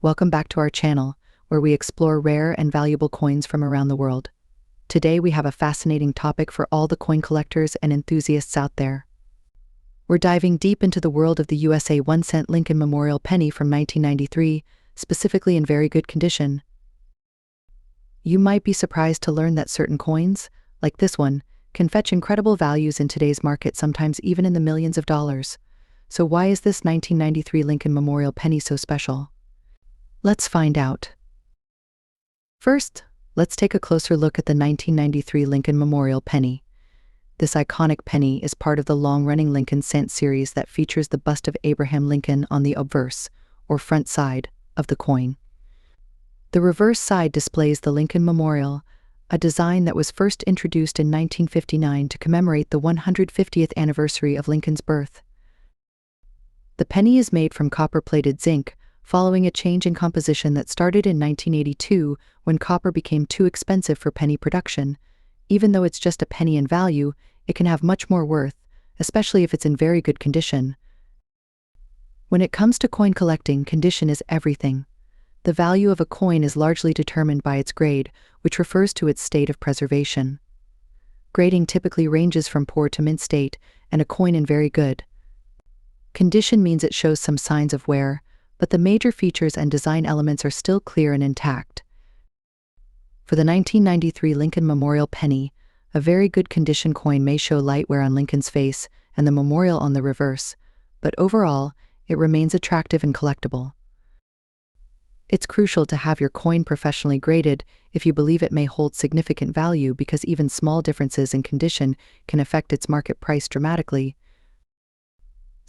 Welcome back to our channel, where we explore rare and valuable coins from around the world. Today we have a fascinating topic for all the coin collectors and enthusiasts out there. We're diving deep into the world of the USA 1-cent Lincoln Memorial penny from 1993, specifically in very good condition. You might be surprised to learn that certain coins, like this one, can fetch incredible values in today's market, sometimes even in the millions of dollars. So why is this 1993 Lincoln Memorial penny so special? Let's find out. First, let's take a closer look at the 1993 Lincoln Memorial penny. This iconic penny is part of the long-running Lincoln cent series that features the bust of Abraham Lincoln on the obverse, or front side, of the coin. The reverse side displays the Lincoln Memorial, a design that was first introduced in 1959 to commemorate the 150th anniversary of Lincoln's birth. The penny is made from copper-plated zinc, following a change in composition that started in 1982 when copper became too expensive for penny production. Even though it's just a penny in value, it can have much more worth, especially if it's in very good condition. When it comes to coin collecting, condition is everything. The value of a coin is largely determined by its grade, which refers to its state of preservation. Grading typically ranges from poor to mint state, and a coin in very good condition means it shows some signs of wear, but the major features and design elements are still clear and intact. For the 1993 Lincoln Memorial penny, a very good condition coin may show light wear on Lincoln's face and the memorial on the reverse, but overall, it remains attractive and collectible. It's crucial to have your coin professionally graded if you believe it may hold significant value, because even small differences in condition can affect its market price dramatically.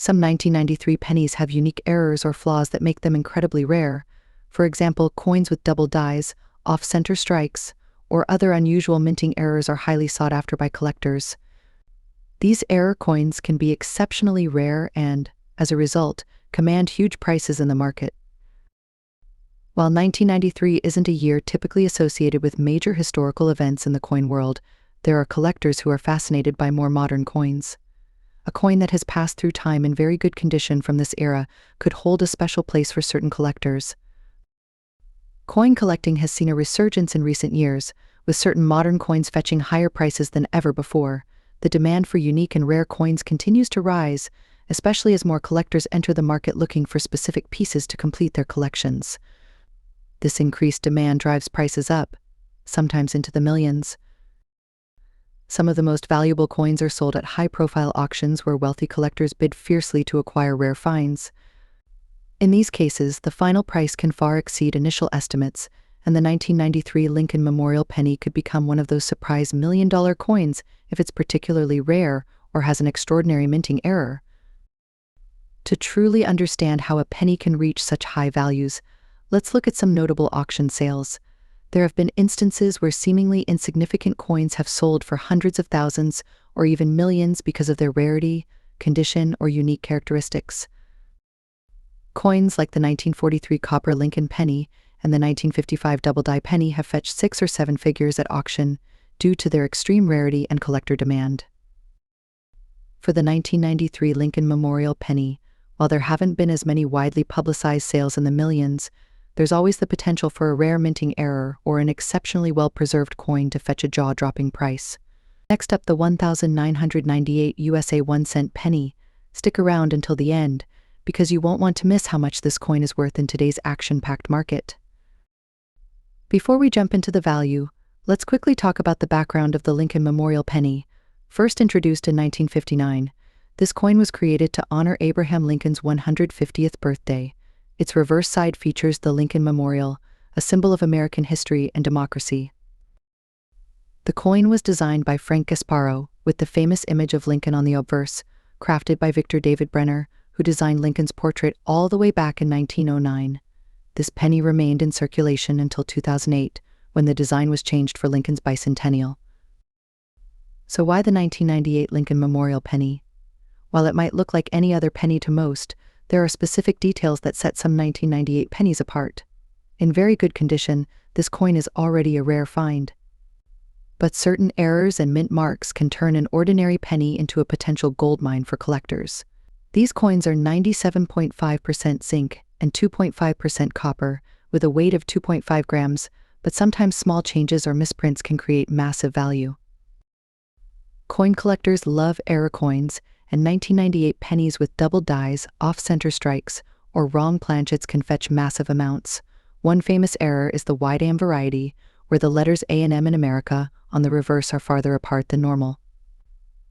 Some 1993 pennies have unique errors or flaws that make them incredibly rare. For example, coins with double dies, off-center strikes, or other unusual minting errors are highly sought after by collectors. These error coins can be exceptionally rare and, as a result, command huge prices in the market. While 1993 isn't a year typically associated with major historical events in the coin world, there are collectors who are fascinated by more modern coins. A coin that has passed through time in very good condition from this era could hold a special place for certain collectors. Coin collecting has seen a resurgence in recent years, with certain modern coins fetching higher prices than ever before. The demand for unique and rare coins continues to rise, especially as more collectors enter the market looking for specific pieces to complete their collections. This increased demand drives prices up, sometimes into the millions. Some of the most valuable coins are sold at high-profile auctions where wealthy collectors bid fiercely to acquire rare finds. In these cases, the final price can far exceed initial estimates, and the 1993 Lincoln Memorial penny could become one of those surprise million-dollar coins if it's particularly rare or has an extraordinary minting error. To truly understand how a penny can reach such high values, let's look at some notable auction sales. There have been instances where seemingly insignificant coins have sold for hundreds of thousands or even millions because of their rarity, condition, or unique characteristics. Coins like the 1943 copper Lincoln penny and the 1955 double-die penny have fetched 6 or 7 figures at auction due to their extreme rarity and collector demand. For the 1993 Lincoln Memorial penny, while there haven't been as many widely publicized sales in the millions, there's always the potential for a rare minting error or an exceptionally well-preserved coin to fetch a jaw-dropping price. Next up, the 1998 USA 1-cent penny. Stick around until the end, because you won't want to miss how much this coin is worth in today's action-packed market. Before we jump into the value, let's quickly talk about the background of the Lincoln Memorial penny. First introduced in 1959, this coin was created to honor Abraham Lincoln's 150th birthday. Its reverse side features the Lincoln Memorial, a symbol of American history and democracy. The coin was designed by Frank Gasparo, with the famous image of Lincoln on the obverse, crafted by Victor David Brenner, who designed Lincoln's portrait all the way back in 1909. This penny remained in circulation until 2008, when the design was changed for Lincoln's bicentennial. So why the 1998 Lincoln Memorial penny? While it might look like any other penny to most, there are specific details that set some 1998 pennies apart. In very good condition, this coin is already a rare find. But certain errors and mint marks can turn an ordinary penny into a potential goldmine for collectors. These coins are 97.5% zinc and 2.5% copper, with a weight of 2.5 grams, but sometimes small changes or misprints can create massive value. Coin collectors love error coins, and 1998 pennies with double dies, off-center strikes, or wrong planchets can fetch massive amounts. One famous error is the wide-am variety, where the letters A and M in America on the reverse are farther apart than normal.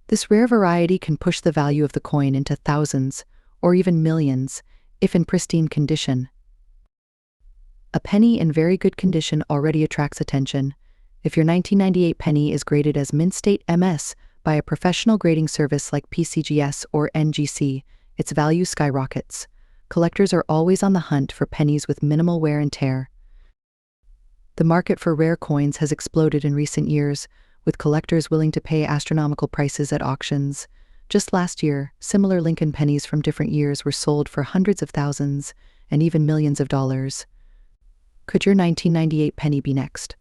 This rare variety can push the value of the coin into thousands, or even millions, if in pristine condition. A penny in very good condition already attracts attention. If your 1998 penny is graded as Mint State MS by a professional grading service like PCGS or NGC, its value skyrockets. Collectors are always on the hunt for pennies with minimal wear and tear. The market for rare coins has exploded in recent years, with collectors willing to pay astronomical prices at auctions. Just last year, similar Lincoln pennies from different years were sold for hundreds of thousands and even millions of dollars. Could your 1998 penny be next?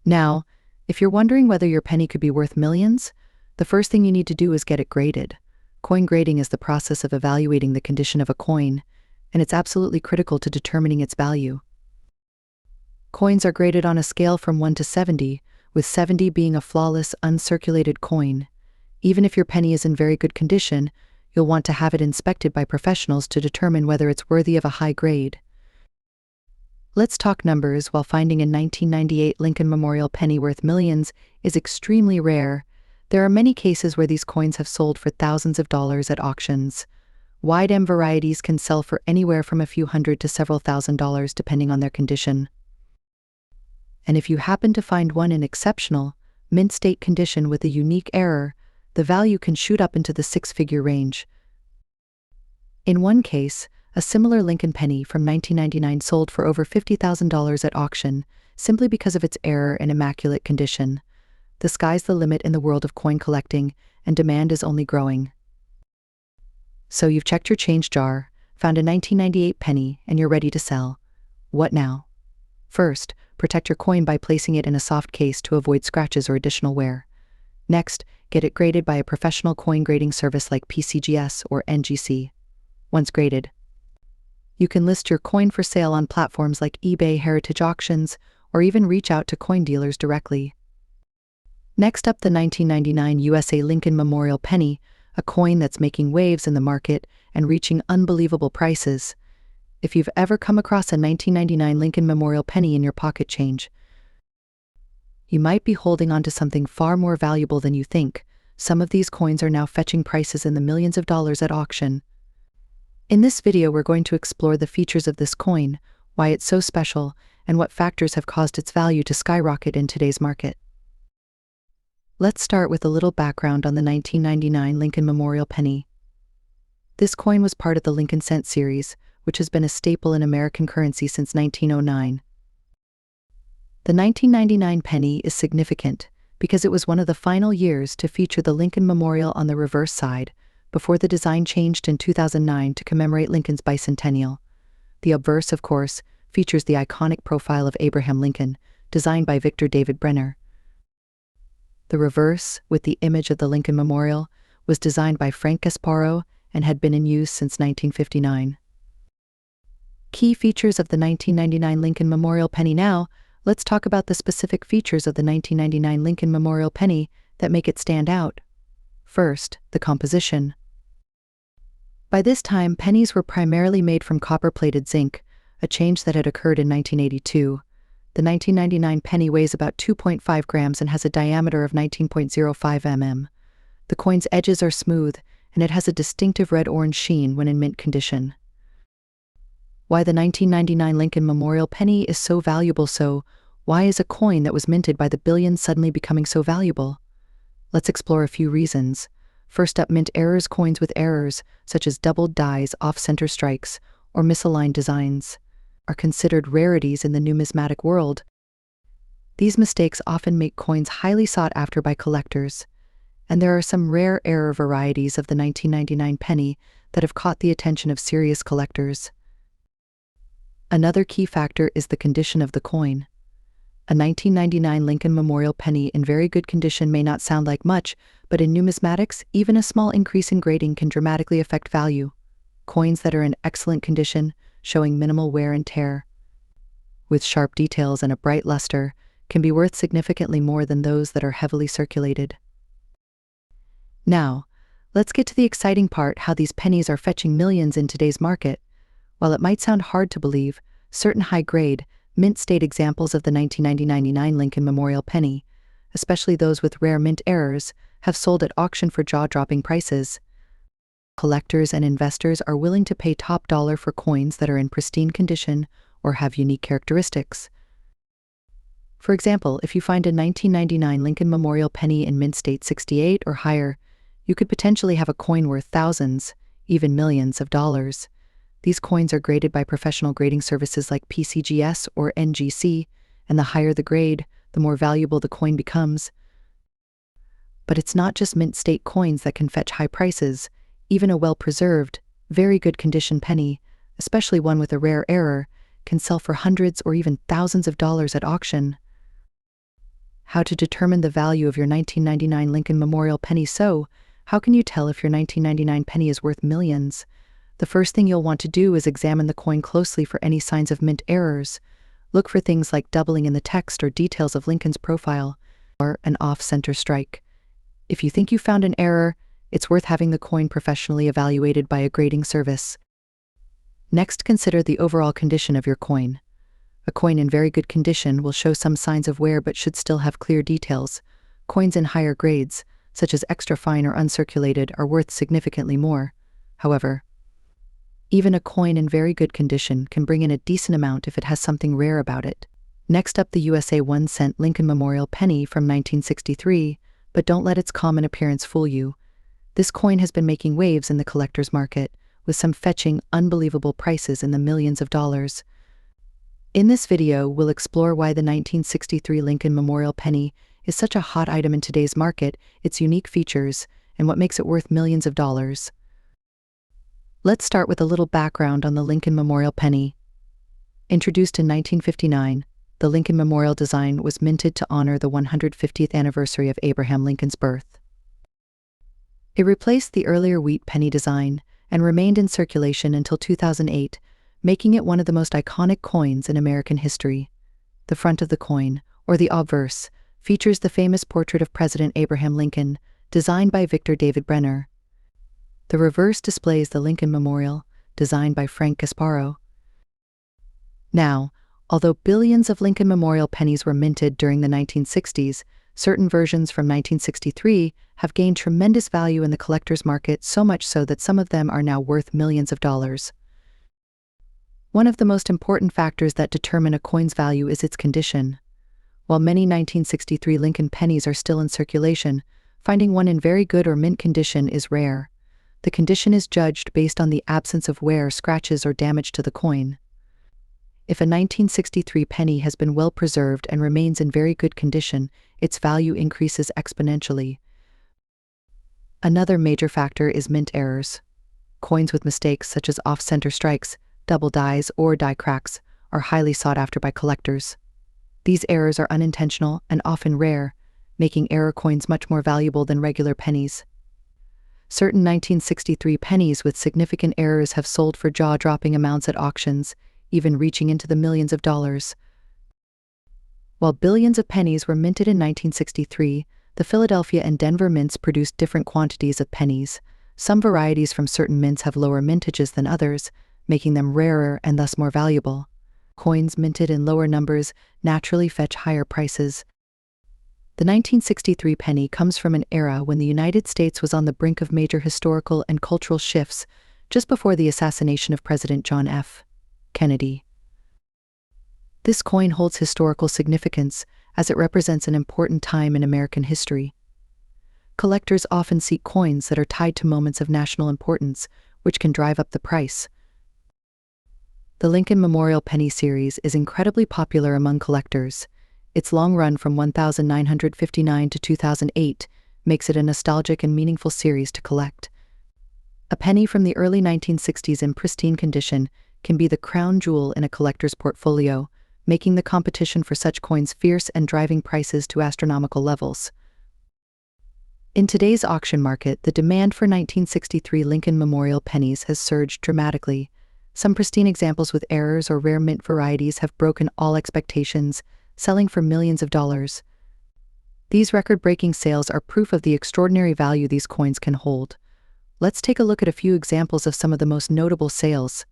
Now, if you're wondering whether your penny could be worth millions, the first thing you need to do is get it graded. Coin grading is the process of evaluating the condition of a coin, and it's absolutely critical to determining its value. Coins are graded on a scale from 1 to 70, with 70 being a flawless, uncirculated coin. Even if your penny is in very good condition, you'll want to have it inspected by professionals to determine whether it's worthy of a high grade. Let's talk numbers. While finding a 1998 Lincoln Memorial penny worth millions is extremely rare, there are many cases where these coins have sold for thousands of dollars at auctions. Wide-M varieties can sell for anywhere from a few hundred to several $1,000s depending on their condition. And if you happen to find one in exceptional, mint state condition with a unique error, the value can shoot up into the six-figure range. In one case, a similar Lincoln penny from 1999 sold for over $50,000 at auction, simply because of its error and immaculate condition. The sky's the limit in the world of coin collecting, and demand is only growing. So you've checked your change jar, found a 1998 penny, and you're ready to sell. What now? First, protect your coin by placing it in a soft case to avoid scratches or additional wear. Next, get it graded by a professional coin grading service like PCGS or NGC. Once graded, you can list your coin for sale on platforms like eBay, Heritage Auctions, or even reach out to coin dealers directly. Next up, the 1999 USA Lincoln Memorial penny, a coin that's making waves in the market and reaching unbelievable prices. If you've ever come across a 1999 Lincoln Memorial penny in your pocket change, you might be holding on to something far more valuable than you think. Some of these coins are now fetching prices in the millions of dollars at auction. In this video, we're going to explore the features of this coin, why it's so special, and what factors have caused its value to skyrocket in today's market. Let's start with a little background on the 1999 Lincoln Memorial penny. This coin was part of the Lincoln Cent series, which has been a staple in American currency since 1909. The 1999 penny is significant because it was one of the final years to feature the Lincoln Memorial on the reverse side, before the design changed in 2009 to commemorate Lincoln's bicentennial. The obverse, of course, features the iconic profile of Abraham Lincoln, designed by Victor David Brenner. The reverse, with the image of the Lincoln Memorial, was designed by Frank Gasparo and had been in use since 1959. Key features of the 1999 Lincoln Memorial penny. Now, let's talk about the specific features of the 1999 Lincoln Memorial penny that make it stand out. First, the composition. By this time, pennies were primarily made from copper-plated zinc, a change that had occurred in 1982. The 1999 penny weighs about 2.5 grams and has a diameter of 19.05 mm. The coin's edges are smooth, and it has a distinctive red-orange sheen when in mint condition. Why the 1999 Lincoln Memorial penny is so valuable. So, why is a coin that was minted by the billions suddenly becoming so valuable? Let's explore a few reasons. First up, mint errors. Coins with errors, such as doubled dies, off-center strikes, or misaligned designs, are considered rarities in the numismatic world. These mistakes often make coins highly sought after by collectors, and there are some rare error varieties of the 1999 penny that have caught the attention of serious collectors. Another key factor is the condition of the coin. A 1999 Lincoln Memorial penny in very good condition may not sound like much, but in numismatics, even a small increase in grading can dramatically affect value. Coins that are in excellent condition, showing minimal wear and tear, with sharp details and a bright luster, can be worth significantly more than those that are heavily circulated. Now, let's get to the exciting part: how these pennies are fetching millions in today's market. While it might sound hard to believe, certain high-grade, mint-state examples of the 1999 Lincoln Memorial penny, especially those with rare mint errors, have sold at auction for jaw-dropping prices. Collectors and investors are willing to pay top dollar for coins that are in pristine condition or have unique characteristics. For example, if you find a 1999 Lincoln Memorial penny in mint state 68 or higher, you could potentially have a coin worth thousands, even millions of dollars. These coins are graded by professional grading services like PCGS or NGC, and the higher the grade, the more valuable the coin becomes. But it's not just mint state coins that can fetch high prices. Even a well-preserved, very good condition penny, especially one with a rare error, can sell for hundreds or even thousands of dollars at auction. How to determine the value of your 1999 Lincoln Memorial penny? So, how can you tell if your 1999 penny is worth millions? The first thing you'll want to do is examine the coin closely for any signs of mint errors. Look for things like doubling in the text or details of Lincoln's profile, or an off-center strike. If you think you found an error, it's worth having the coin professionally evaluated by a grading service. Next, consider the overall condition of your coin. A coin in very good condition will show some signs of wear but should still have clear details. Coins in higher grades, such as extra fine or uncirculated, are worth significantly more. However, even a coin in very good condition can bring in a decent amount if it has something rare about it. Next up, the USA 1-cent Lincoln Memorial penny from 1963, but don't let its common appearance fool you. This coin has been making waves in the collector's market, with some fetching unbelievable prices in the millions of dollars. In this video, we'll explore why the 1963 Lincoln Memorial penny is such a hot item in today's market, its unique features, and what makes it worth millions of dollars. Let's start with a little background on the Lincoln Memorial penny. Introduced in 1959, the Lincoln Memorial design was minted to honor the 150th anniversary of Abraham Lincoln's birth. It replaced the earlier wheat penny design and remained in circulation until 2008, making it one of the most iconic coins in American history. The front of the coin, or the obverse, features the famous portrait of President Abraham Lincoln, designed by Victor David Brenner. The reverse displays the Lincoln Memorial, designed by Frank Gasparo. Now, although billions of Lincoln Memorial pennies were minted during the 1960s, certain versions from 1963 have gained tremendous value in the collector's market, so much so that some of them are now worth millions of dollars. One of the most important factors that determine a coin's value is its condition. While many 1963 Lincoln pennies are still in circulation, finding one in very good or mint condition is rare. The condition is judged based on the absence of wear, scratches, or damage to the coin. If a 1963 penny has been well preserved and remains in very good condition, its value increases exponentially. Another major factor is mint errors. Coins with mistakes such as off-center strikes, double dies, or die cracks are highly sought after by collectors. These errors are unintentional and often rare, making error coins much more valuable than regular pennies. Certain 1963 pennies with significant errors have sold for jaw-dropping amounts at auctions, even reaching into the millions of dollars. While billions of pennies were minted in 1963, the Philadelphia and Denver mints produced different quantities of pennies. Some varieties from certain mints have lower mintages than others, making them rarer and thus more valuable. Coins minted in lower numbers naturally fetch higher prices. The 1963 penny comes from an era when the United States was on the brink of major historical and cultural shifts, just before the assassination of President John F. Kennedy. This coin holds historical significance as it represents an important time in American history. Collectors often seek coins that are tied to moments of national importance, which can drive up the price. The Lincoln Memorial Penny series is incredibly popular among collectors. Its long run from 1959 to 2008 makes it a nostalgic and meaningful series to collect. A penny from the early 1960s in pristine condition can be the crown jewel in a collector's portfolio, making the competition for such coins fierce and driving prices to astronomical levels. In today's auction market, the demand for 1963 Lincoln Memorial pennies has surged dramatically. Some pristine examples with errors or rare mint varieties have broken all expectations, selling for millions of dollars. These record-breaking sales are proof of the extraordinary value these coins can hold. Let's take a look at a few examples of some of the most notable sales.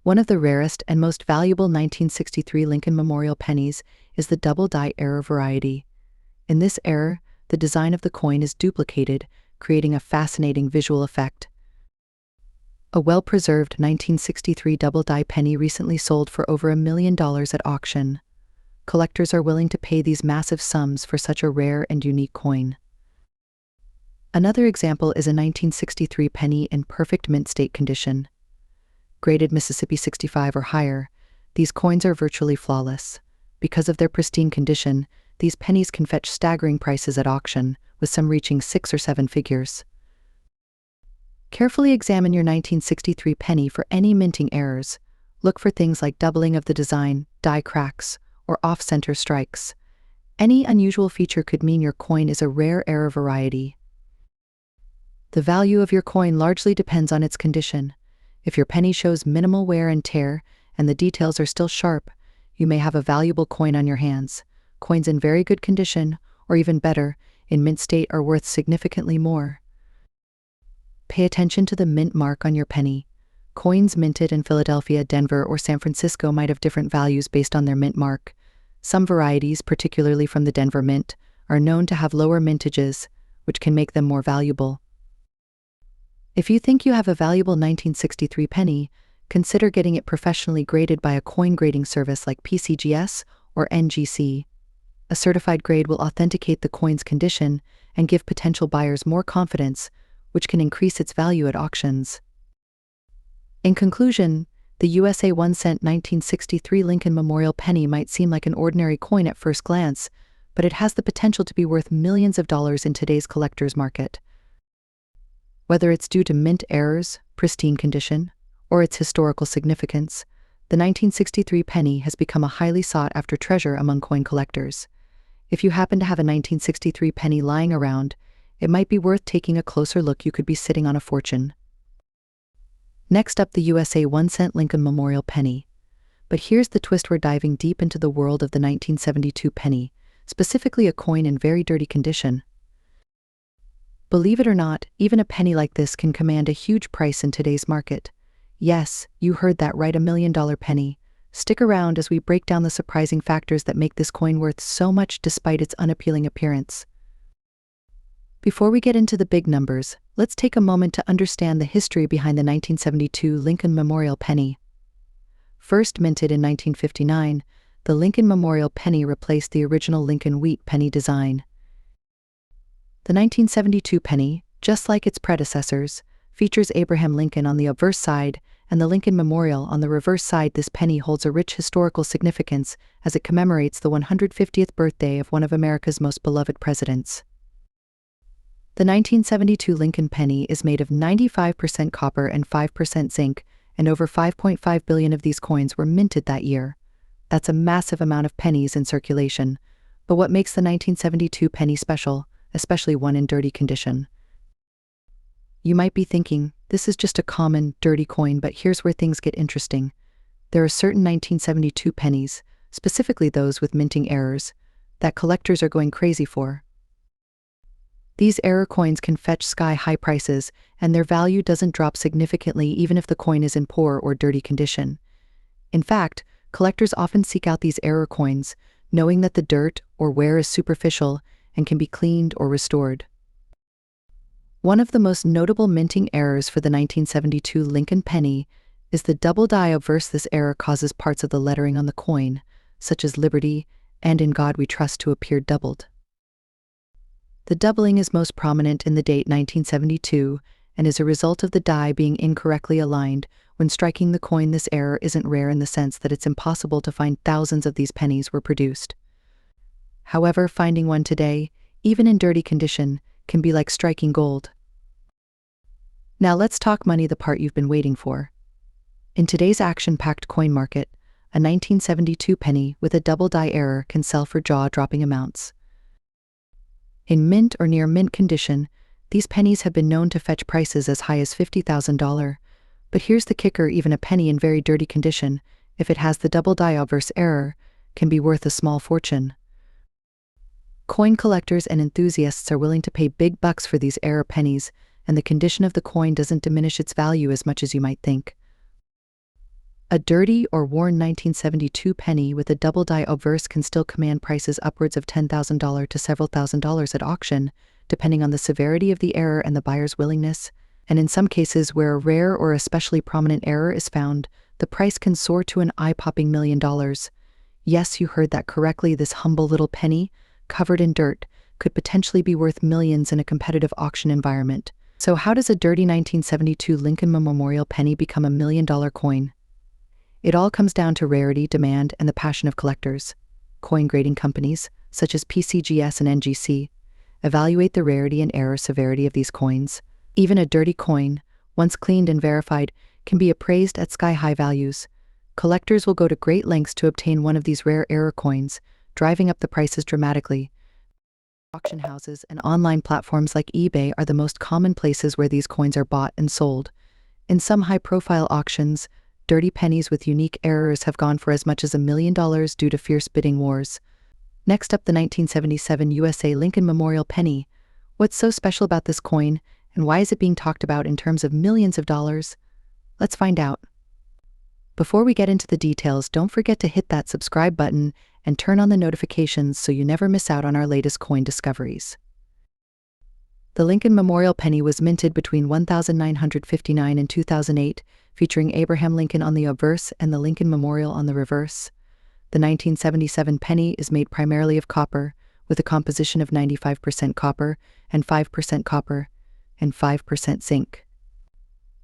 One of the rarest and most valuable 1963 Lincoln Memorial pennies is the double die error variety. In this error, the design of the coin is duplicated, creating a fascinating visual effect. A well-preserved 1963 double die penny recently sold for over $1 million at auction. Collectors are willing to pay these massive sums for such a rare and unique coin. Another example is a 1963 penny in perfect mint state condition. Graded Mississippi 65 or higher, these coins are virtually flawless. Because of their pristine condition, these pennies can fetch staggering prices at auction, with some reaching 6 or 7 figures. Carefully examine your 1963 penny for any minting errors. Look for things like doubling of the design, die cracks, or off-center strikes. Any unusual feature could mean your coin is a rare error variety. The value of your coin largely depends on its condition. If your penny shows minimal wear and tear, and the details are still sharp, you may have a valuable coin on your hands. Coins in very good condition, or even better, in mint state are worth significantly more. Pay attention to the mint mark on your penny. Coins minted in Philadelphia, Denver, or San Francisco might have different values based on their mint mark. Some varieties, particularly from the Denver Mint, are known to have lower mintages, which can make them more valuable. If you think you have a valuable 1963 penny, consider getting it professionally graded by a coin grading service like PCGS or NGC. A certified grade will authenticate the coin's condition and give potential buyers more confidence, which can increase its value at auctions. In conclusion, the USA 1-cent 1963 Lincoln Memorial penny might seem like an ordinary coin at first glance, but it has the potential to be worth millions of dollars in today's collector's market. Whether it's due to mint errors, pristine condition, or its historical significance, the 1963 penny has become a highly sought-after treasure among coin collectors. If you happen to have a 1963 penny lying around, it might be worth taking a closer look. You could be sitting on a fortune. Next up, the USA 1-cent Lincoln Memorial penny. But here's the twist: we're diving deep into the world of the 1972 penny, specifically a coin in very dirty condition. Believe it or not, even a penny like this can command a huge price in today's market. Yes, you heard that right, $1 million penny. Stick around as we break down the surprising factors that make this coin worth so much despite its unappealing appearance. Before we get into the big numbers, let's take a moment to understand the history behind the 1972 Lincoln Memorial penny. First minted in 1959, the Lincoln Memorial penny replaced the original Lincoln wheat penny design. The 1972 penny, just like its predecessors, features Abraham Lincoln on the obverse side and the Lincoln Memorial on the reverse side. This penny holds a rich historical significance as it commemorates the 150th birthday of one of America's most beloved presidents. The 1972 Lincoln penny is made of 95% copper and 5% zinc, and over 5.5 billion of these coins were minted that year. That's a massive amount of pennies in circulation. But what makes the 1972 penny special, especially one in dirty condition? You might be thinking, this is just a common, dirty coin, but here's where things get interesting. There are certain 1972 pennies, specifically those with minting errors, that collectors are going crazy for. These error coins can fetch sky-high prices, and their value doesn't drop significantly even if the coin is in poor or dirty condition. In fact, collectors often seek out these error coins, knowing that the dirt or wear is superficial and can be cleaned or restored. One of the most notable minting errors for the 1972 Lincoln penny is the double die obverse. This error causes parts of the lettering on the coin, such as Liberty and In God We Trust, to appear doubled. The doubling is most prominent in the date 1972 and is a result of the die being incorrectly aligned when striking the coin. This error isn't rare in the sense that it's impossible to find. Thousands of these pennies were produced. However, finding one today, even in dirty condition, can be like striking gold. Now let's talk money, the part you've been waiting for. In today's action-packed coin market, a 1972 penny with a double die error can sell for jaw-dropping amounts. In mint or near mint condition, these pennies have been known to fetch prices as high as $50,000, But here's the kicker: even a penny in very dirty condition, if it has the double die obverse error, can be worth a small fortune. Coin collectors and enthusiasts are willing to pay big bucks for these error pennies, and the condition of the coin doesn't diminish its value as much as you might think. A dirty or worn 1972 penny with a double die obverse can still command prices upwards of $10,000 to several $1,000s at auction, depending on the severity of the error and the buyer's willingness. And in some cases where a rare or especially prominent error is found, the price can soar to an eye-popping $1 million. Yes, you heard that correctly. This humble little penny, covered in dirt, could potentially be worth millions in a competitive auction environment. So how does a dirty 1972 Lincoln Memorial penny become a $1 million coin? It all comes down to rarity, demand, and the passion of collectors. Coin grading companies, such as PCGS and NGC, evaluate the rarity and error severity of these coins. Even a dirty coin, once cleaned and verified, can be appraised at sky-high values. Collectors will go to great lengths to obtain one of these rare error coins, driving up the prices dramatically. Auction houses and online platforms like eBay are the most common places where these coins are bought and sold. In some high-profile auctions, dirty pennies with unique errors have gone for as much as $1 million due to fierce bidding wars. Next up, the 1977 USA Lincoln Memorial penny. What's so special about this coin, and why is it being talked about in terms of millions of dollars? Let's find out. Before we get into the details, don't forget to hit that subscribe button and turn on the notifications so you never miss out on our latest coin discoveries. The Lincoln Memorial penny was minted between 1959 and 2008, featuring Abraham Lincoln on the obverse and the Lincoln Memorial on the reverse. The 1977 penny is made primarily of copper, with a composition of 95% copper and 5% zinc.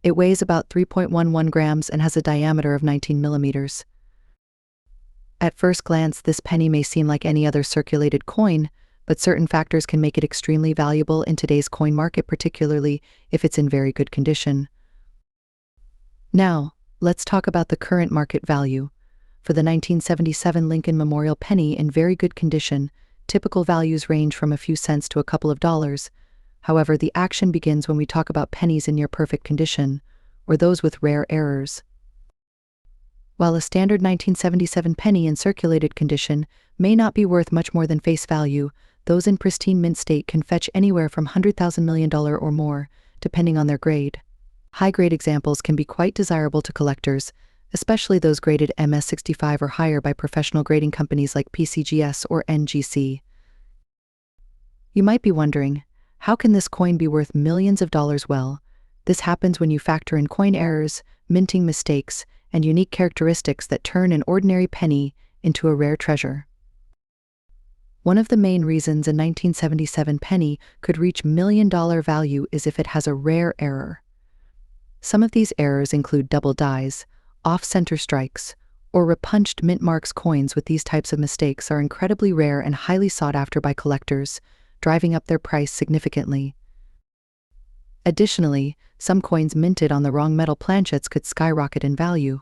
It weighs about 3.11 grams and has a diameter of 19 millimeters. At first glance, this penny may seem like any other circulated coin, but certain factors can make it extremely valuable in today's coin market, particularly if it's in very good condition. Now, let's talk about the current market value. For the 1977 Lincoln Memorial penny in very good condition, typical values range from a few cents to a couple of dollars. However, the action begins when we talk about pennies in near perfect condition, or those with rare errors. While a standard 1977 penny in circulated condition may not be worth much more than face value, those in pristine mint state can fetch anywhere from $100,000 million or more, depending on their grade. High-grade examples can be quite desirable to collectors, especially those graded MS65 or higher by professional grading companies like PCGS or NGC. You might be wondering, how can this coin be worth millions of dollars? Well, this happens when you factor in coin errors, minting mistakes, and unique characteristics that turn an ordinary penny into a rare treasure. One of the main reasons a 1977 penny could reach $1 million value is if it has a rare error. Some of these errors include double dies, off-center strikes, or repunched mint marks. Coins with these types of mistakes are incredibly rare and highly sought after by collectors, driving up their price significantly. Additionally, some coins minted on the wrong metal planchets could skyrocket in value.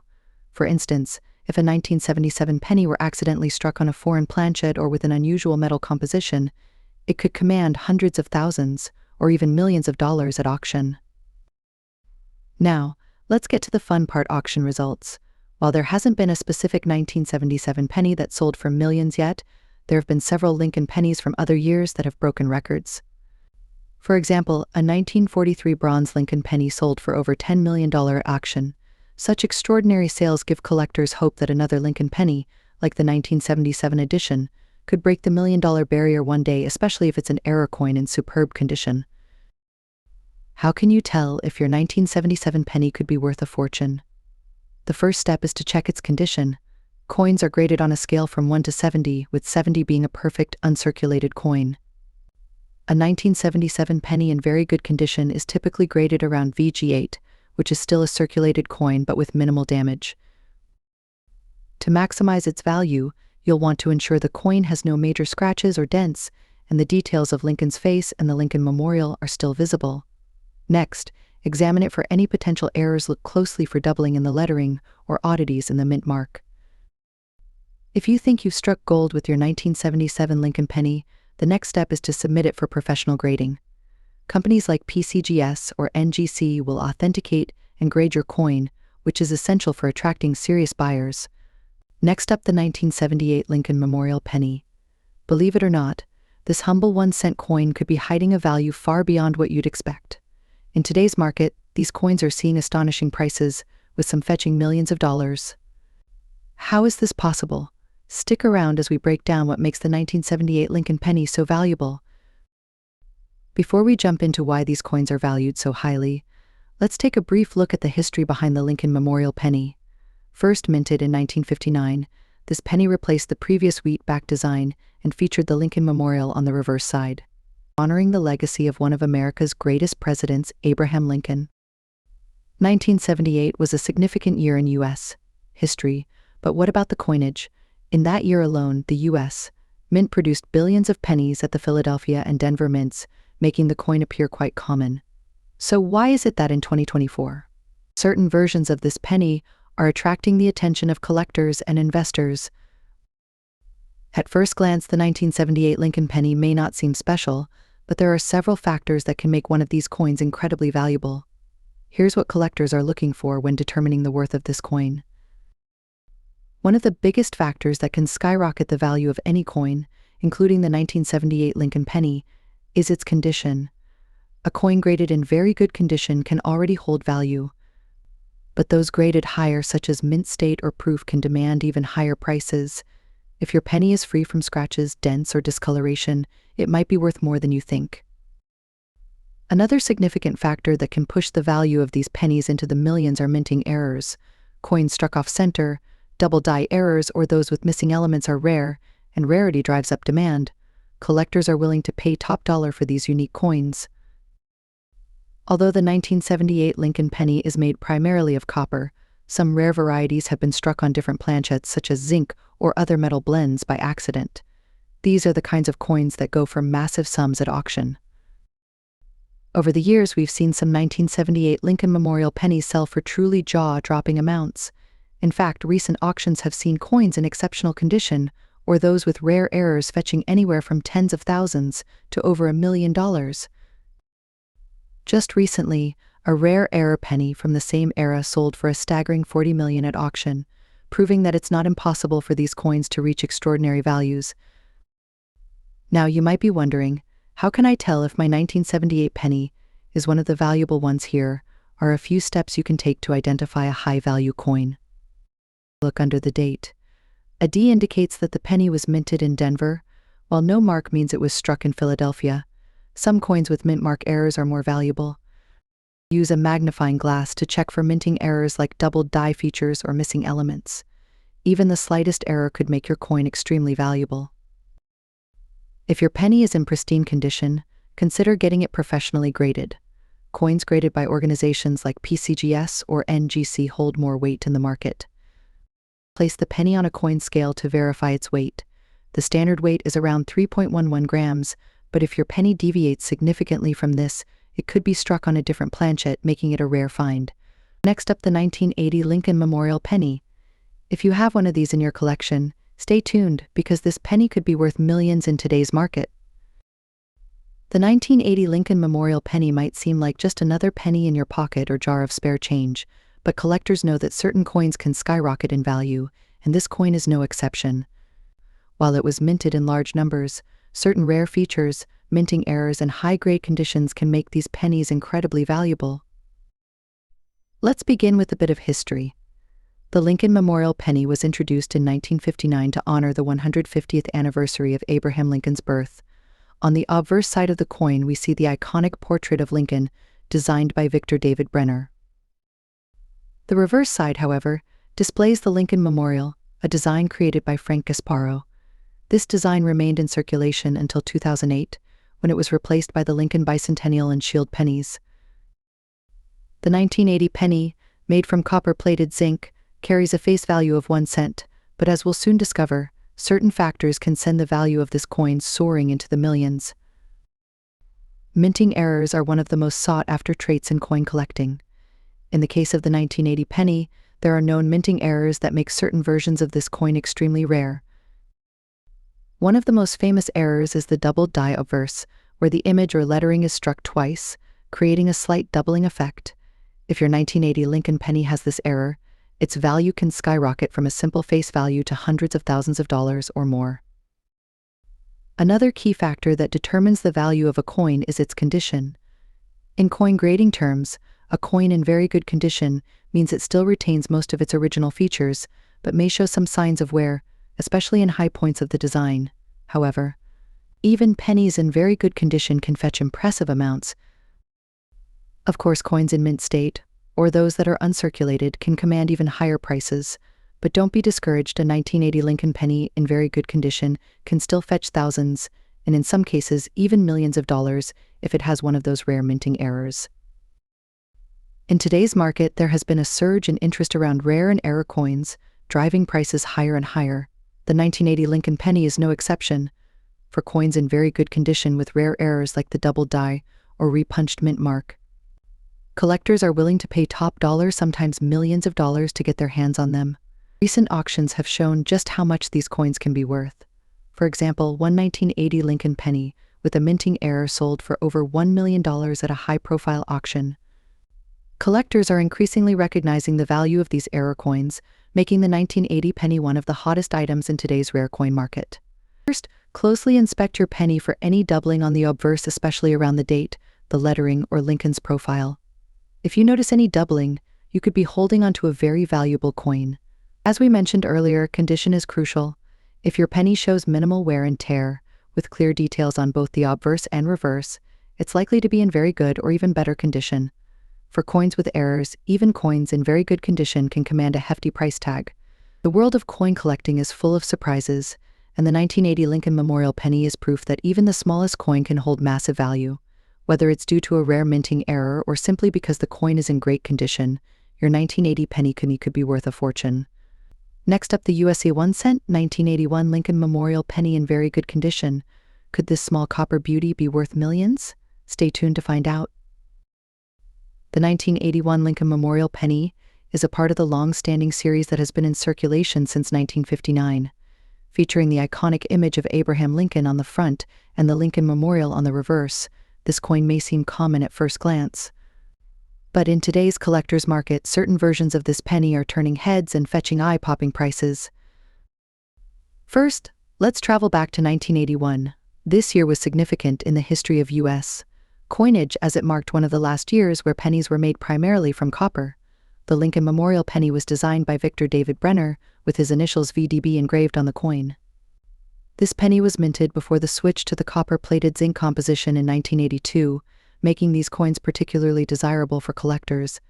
For instance, if a 1977 penny were accidentally struck on a foreign planchet or with an unusual metal composition, it could command hundreds of thousands or even millions of dollars at auction. Now, let's get to the fun part: auction results. While there hasn't been a specific 1977 penny that sold for millions yet, there have been several Lincoln pennies from other years that have broken records. For example, a 1943 bronze Lincoln penny sold for over $10 million at auction. Such extraordinary sales give collectors hope that another Lincoln penny, like the 1977 edition, could break the $1 million barrier one day, especially if it's an error coin in superb condition. How can you tell if your 1977 penny could be worth a fortune? The first step is to check its condition. Coins are graded on a scale from 1 to 70, with 70 being a perfect, uncirculated coin. A 1977 penny in very good condition is typically graded around VG8, which is still a circulated coin but with minimal damage. To maximize its value, you'll want to ensure the coin has no major scratches or dents, and the details of Lincoln's face and the Lincoln Memorial are still visible. Next, examine it for any potential errors. Look closely for doubling in the lettering or oddities in the mint mark. If you think you've struck gold with your 1977 Lincoln penny, the next step is to submit it for professional grading. Companies like PCGS or NGC will authenticate and grade your coin, which is essential for attracting serious buyers. Next up, the 1978 Lincoln Memorial Penny. Believe it or not, this humble 1-cent coin could be hiding a value far beyond what you'd expect. In today's market, these coins are seeing astonishing prices, with some fetching millions of dollars. How is this possible? Stick around as we break down what makes the 1978 Lincoln penny so valuable. Before we jump into why these coins are valued so highly, let's take a brief look at the history behind the Lincoln Memorial Penny. First minted in 1959, this penny replaced the previous wheat-backed design and featured the Lincoln Memorial on the reverse side, honoring the legacy of one of America's greatest presidents, Abraham Lincoln. 1978 was a significant year in U.S. history, but what about the coinage? In that year alone, the U.S. Mint produced billions of pennies at the Philadelphia and Denver mints, making the coin appear quite common. So why is it that in 2024, certain versions of this penny are attracting the attention of collectors and investors? At first glance, the 1978 Lincoln penny may not seem special, but there are several factors that can make one of these coins incredibly valuable. Here's what collectors are looking for when determining the worth of this coin. One of the biggest factors that can skyrocket the value of any coin, including the 1978 Lincoln penny, is its condition. A coin graded in very good condition can already hold value, but those graded higher, such as mint state or proof, can demand even higher prices. If your penny is free from scratches, dents, or discoloration, it might be worth more than you think. Another significant factor that can push the value of these pennies into the millions are minting errors. Coins struck off center, double die errors, or those with missing elements are rare, and rarity drives up demand. Collectors are willing to pay top dollar for these unique coins. Although the 1978 Lincoln penny is made primarily of copper, some rare varieties have been struck on different planchets such as zinc or other metal blends by accident. These are the kinds of coins that go for massive sums at auction. Over the years, we've seen some 1978 Lincoln Memorial pennies sell for truly jaw-dropping amounts. In fact, recent auctions have seen coins in exceptional condition, or those with rare errors, fetching anywhere from tens of thousands to over $1 million. Just recently, a rare error penny from the same era sold for a staggering $40 million at auction, proving that it's not impossible for these coins to reach extraordinary values. Now you might be wondering, how can I tell if my 1978 penny is one of the valuable ones? Here are a few steps you can take to identify a high-value coin. Look under the date. A D indicates that the penny was minted in Denver, while no mark means it was struck in Philadelphia. Some coins with mint mark errors are more valuable. Use a magnifying glass to check for minting errors like doubled die features or missing elements. Even the slightest error could make your coin extremely valuable. If your penny is in pristine condition, consider getting it professionally graded. Coins graded by organizations like PCGS or NGC hold more weight in the market. Place the penny on a coin scale to verify its weight. The standard weight is around 3.11 grams, but if your penny deviates significantly from this, it could be struck on a different planchet, making it a rare find. Next up, the 1980 Lincoln Memorial Penny. If you have one of these in your collection, stay tuned, because this penny could be worth millions in today's market. The 1980 Lincoln Memorial Penny might seem like just another penny in your pocket or jar of spare change, but collectors know that certain coins can skyrocket in value, and this coin is no exception. While it was minted in large numbers, certain rare features, minting errors, and high-grade conditions can make these pennies incredibly valuable. Let's begin with a bit of history. The Lincoln Memorial Penny was introduced in 1959 to honor the 150th anniversary of Abraham Lincoln's birth. On the obverse side of the coin, we see the iconic portrait of Lincoln, designed by Victor David Brenner. The reverse side, however, displays the Lincoln Memorial, a design created by Frank Gasparo. This design remained in circulation until 2008, when it was replaced by the Lincoln Bicentennial and Shield pennies. The 1980 penny, made from copper-plated zinc, carries a face value of 1 cent, but as we'll soon discover, certain factors can send the value of this coin soaring into the millions. Minting errors are one of the most sought-after traits in coin collecting. In the case of the 1980 penny, there are known minting errors that make certain versions of this coin extremely rare. One of the most famous errors is the double die obverse, where the image or lettering is struck twice, creating a slight doubling effect. If your 1980 Lincoln penny has this error, its value can skyrocket from a simple face value to hundreds of thousands of dollars or more. Another key factor that determines the value of a coin is its condition. In coin grading terms, a coin in very good condition means it still retains most of its original features, but may show some signs of wear, especially in high points of the design. However, even pennies in very good condition can fetch impressive amounts. Of course, coins in mint state, or those that are uncirculated, can command even higher prices. But don't be discouraged, a 1980 Lincoln penny in very good condition can still fetch thousands, and in some cases even millions of dollars if it has one of those rare minting errors. In today's market, there has been a surge in interest around rare and error coins, driving prices higher and higher. The 1980 Lincoln penny is no exception. For coins in very good condition with rare errors like the double die or repunched mint mark, collectors are willing to pay top dollar, sometimes millions of dollars, to get their hands on them. Recent auctions have shown just how much these coins can be worth. For example, one 1980 Lincoln penny with a minting error sold for over $1 million at a high-profile auction. Collectors are increasingly recognizing the value of these error coins, making the 1980 penny one of the hottest items in today's rare coin market. First, closely inspect your penny for any doubling on the obverse, especially around the date, the lettering, or Lincoln's profile. If you notice any doubling, you could be holding onto a very valuable coin. As we mentioned earlier, condition is crucial. If your penny shows minimal wear and tear, with clear details on both the obverse and reverse, it's likely to be in very good or even better condition. For coins with errors, even coins in very good condition can command a hefty price tag. The world of coin collecting is full of surprises, and the 1980 Lincoln Memorial penny is proof that even the smallest coin can hold massive value. Whether it's due to a rare minting error or simply because the coin is in great condition, your 1980 penny could be worth a fortune. Next up, the USA 1 cent 1981 Lincoln Memorial penny in very good condition. Could this small copper beauty be worth millions? Stay tuned to find out. The 1981 Lincoln Memorial penny is a part of the long-standing series that has been in circulation since 1959. Featuring the iconic image of Abraham Lincoln on the front and the Lincoln Memorial on the reverse, this coin may seem common at first glance. But in today's collector's market, certain versions of this penny are turning heads and fetching eye-popping prices. First, let's travel back to 1981. This year was significant in the history of U.S. coinage, as it marked one of the last years where pennies were made primarily from copper. The Lincoln Memorial penny was designed by Victor David Brenner, with his initials VDB engraved on the coin. This penny was minted before the switch to the copper-plated zinc composition in 1982, making these coins particularly desirable for collectors.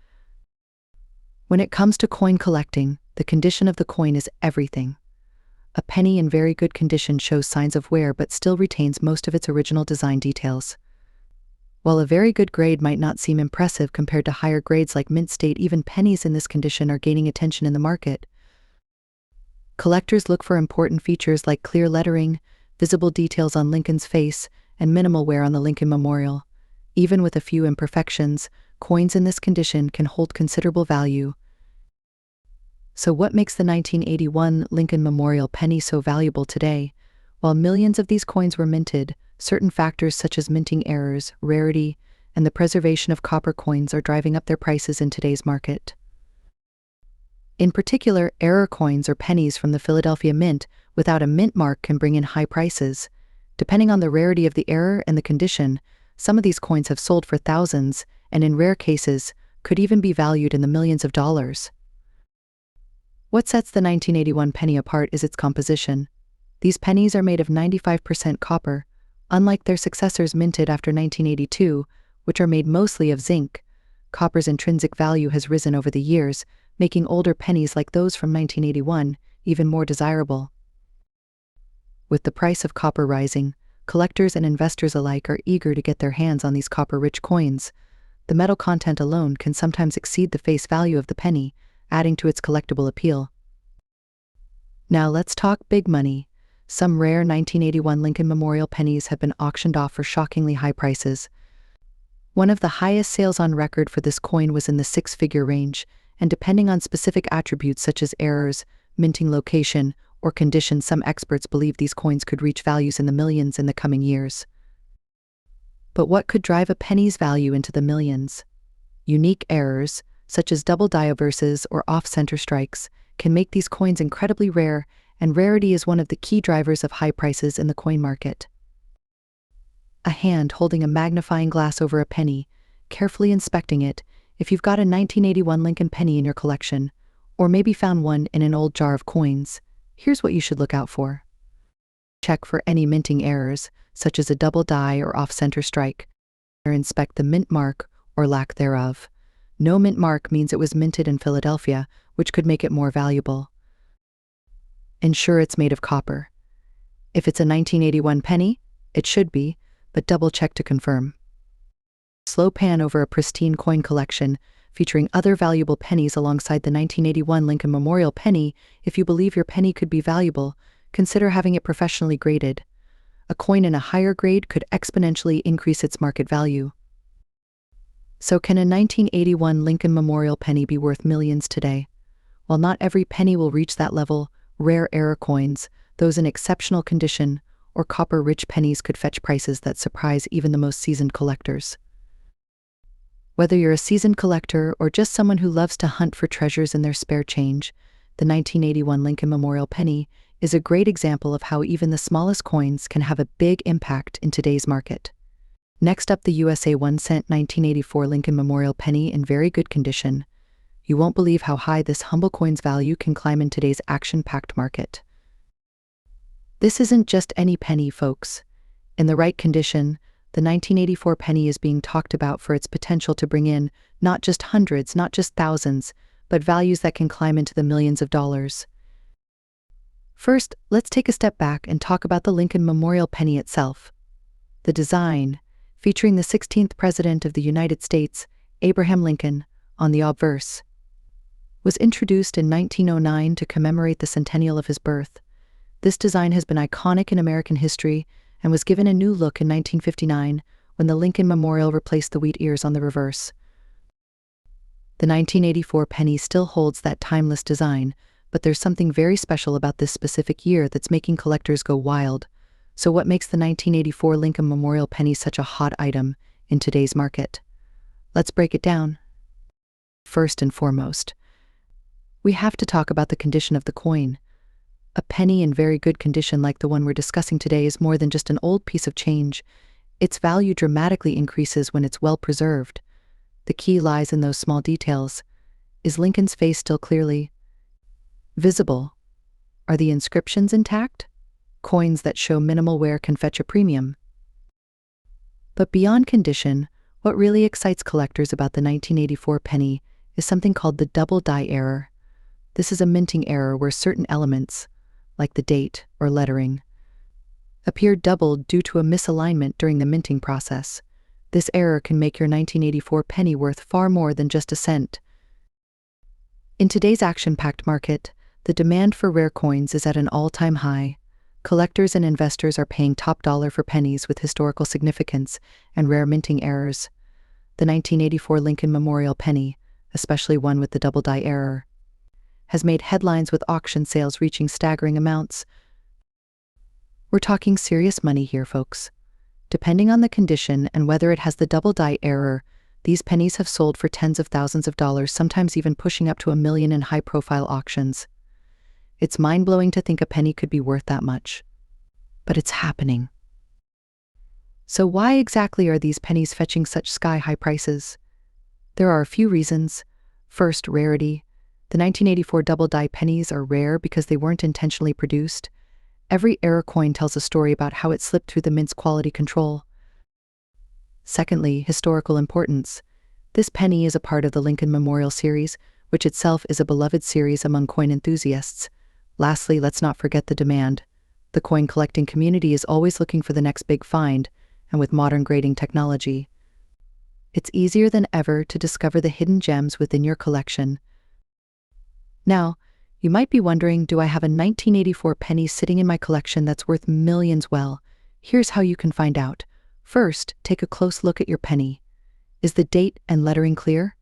When it comes to coin collecting, the condition of the coin is everything. A penny in very good condition shows signs of wear but still retains most of its original design details. While a very good grade might not seem impressive compared to higher grades like mint state, even pennies in this condition are gaining attention in the market. Collectors look for important features like clear lettering, visible details on Lincoln's face, and minimal wear on the Lincoln Memorial. Even with a few imperfections, coins in this condition can hold considerable value. So what makes the 1981 Lincoln Memorial penny so valuable today? While millions of these coins were minted, certain factors such as minting errors, rarity, and the preservation of copper coins are driving up their prices in today's market. In particular, error coins or pennies from the Philadelphia Mint without a mint mark can bring in high prices. Depending on the rarity of the error and the condition, some of these coins have sold for thousands, and in rare cases, could even be valued in the millions of dollars. What sets the 1981 penny apart is its composition. These pennies are made of 95% copper, unlike their successors minted after 1982, which are made mostly of zinc. Copper's intrinsic value has risen over the years, making older pennies like those from 1981 even more desirable. With the price of copper rising, collectors and investors alike are eager to get their hands on these copper-rich coins. The metal content alone can sometimes exceed the face value of the penny, adding to its collectible appeal. Now let's talk big money. Some rare 1981 Lincoln Memorial pennies have been auctioned off for shockingly high prices. One of the highest sales on record for this coin was in the six-figure range, and depending on specific attributes such as errors, minting location, or condition, some experts believe these coins could reach values in the millions in the coming years. But what could drive a penny's value into the millions? Unique errors, such as double diaverses or off-center strikes, can make these coins incredibly rare, and rarity is one of the key drivers of high prices in the coin market. A hand holding a magnifying glass over a penny, carefully inspecting it. If you've got a 1981 Lincoln penny in your collection, or maybe found one in an old jar of coins, here's what you should look out for. Check for any minting errors, such as a double die or off-center strike, or inspect the mint mark or lack thereof. No mint mark means it was minted in Philadelphia, which could make it more valuable. Ensure it's made of copper. If it's a 1981 penny, it should be, but double-check to confirm. Slow pan over a pristine coin collection, featuring other valuable pennies alongside the 1981 Lincoln Memorial penny. If you believe your penny could be valuable, consider having it professionally graded. A coin in a higher grade could exponentially increase its market value. So can a 1981 Lincoln Memorial penny be worth millions today? While not every penny will reach that level, rare error coins, those in exceptional condition, or copper-rich pennies could fetch prices that surprise even the most seasoned collectors. Whether you're a seasoned collector or just someone who loves to hunt for treasures in their spare change, the 1981 Lincoln Memorial penny is a great example of how even the smallest coins can have a big impact in today's market. Next up, the USA 1-cent 1984 Lincoln Memorial penny in very good condition. You won't believe how high this humble coin's value can climb in today's action-packed market. This isn't just any penny, folks. In the right condition, the 1984 penny is being talked about for its potential to bring in not just hundreds, not just thousands, but values that can climb into the millions of dollars. First, let's take a step back and talk about the Lincoln Memorial penny itself. The design, featuring the 16th President of the United States, Abraham Lincoln, on the obverse, was introduced in 1909 to commemorate the centennial of his birth. This design has been iconic in American history and was given a new look in 1959 when the Lincoln Memorial replaced the wheat ears on the reverse. The 1984 penny still holds that timeless design, but there's something very special about this specific year that's making collectors go wild. So what makes the 1984 Lincoln Memorial penny such a hot item in today's market? Let's break it down. First and foremost, we have to talk about the condition of the coin. A penny in very good condition like the one we're discussing today is more than just an old piece of change. Its value dramatically increases when it's well preserved. The key lies in those small details. Is Lincoln's face still clearly visible? Are the inscriptions intact? Coins that show minimal wear can fetch a premium. But beyond condition, what really excites collectors about the 1984 penny is something called the double die error. This is a minting error where certain elements, like the date or lettering, appear doubled due to a misalignment during the minting process. This error can make your 1984 penny worth far more than just a cent. In today's action-packed market, the demand for rare coins is at an all-time high. Collectors and investors are paying top dollar for pennies with historical significance and rare minting errors. The 1984 Lincoln Memorial penny, especially one with the double die error, has made headlines with auction sales reaching staggering amounts. We're talking serious money here, folks. Depending on the condition and whether it has the double die error, these pennies have sold for tens of thousands of dollars, sometimes even pushing up to $1 million in high-profile auctions. It's mind-blowing to think a penny could be worth that much. But it's happening. So why exactly are these pennies fetching such sky-high prices? There are a few reasons. First, rarity. The 1984 double die pennies are rare because they weren't intentionally produced. Every error coin tells a story about how it slipped through the mint's quality control. Secondly, historical importance. This penny is a part of the Lincoln Memorial series, which itself is a beloved series among coin enthusiasts. Lastly, let's not forget the demand. The coin collecting community is always looking for the next big find, and with modern grading technology, it's easier than ever to discover the hidden gems within your collection. Now, you might be wondering, do I have a 1984 penny sitting in my collection that's worth millions? Well, here's how you can find out. First, take a close look at your penny. Is the date and lettering clear?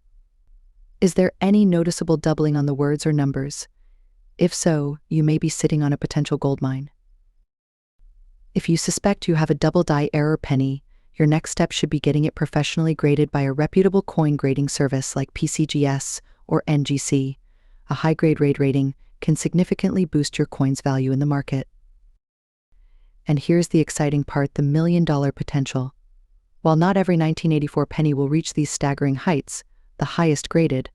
Is there any noticeable doubling on the words or numbers? If so, you may be sitting on a potential goldmine. If you suspect you have a double die error penny, your next step should be getting it professionally graded by a reputable coin grading service like PCGS or NGC. A high-grade rate rating can significantly boost your coin's value in the market. And here's the exciting part, the million-dollar potential. While not every 1984 penny will reach these staggering heights, the highest graded,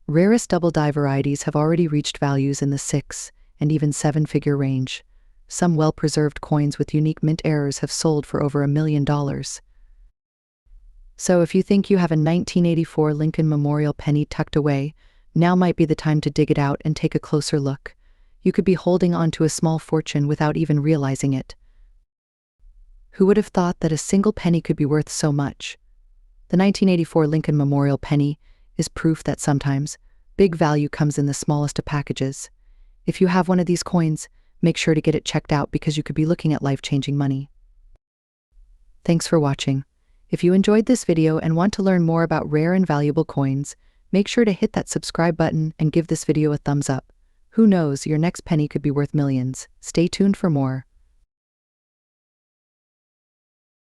rarest double-die varieties have already reached values in the 6- and even 7-figure range. Some well-preserved coins with unique mint errors have sold for over $1 million. So if you think you have a 1984 Lincoln Memorial penny tucked away, now might be the time to dig it out and take a closer look. You could be holding on to a small fortune without even realizing it. Who would have thought that a single penny could be worth so much? The 1984 Lincoln Memorial penny is proof that sometimes big value comes in the smallest of packages. If you have one of these coins, make sure to get it checked out because you could be looking at life-changing money. Thanks for watching. If you enjoyed this video and want to learn more about rare and valuable coins, make sure to hit that subscribe button and give this video a thumbs up. Who knows, your next penny could be worth millions. Stay tuned for more.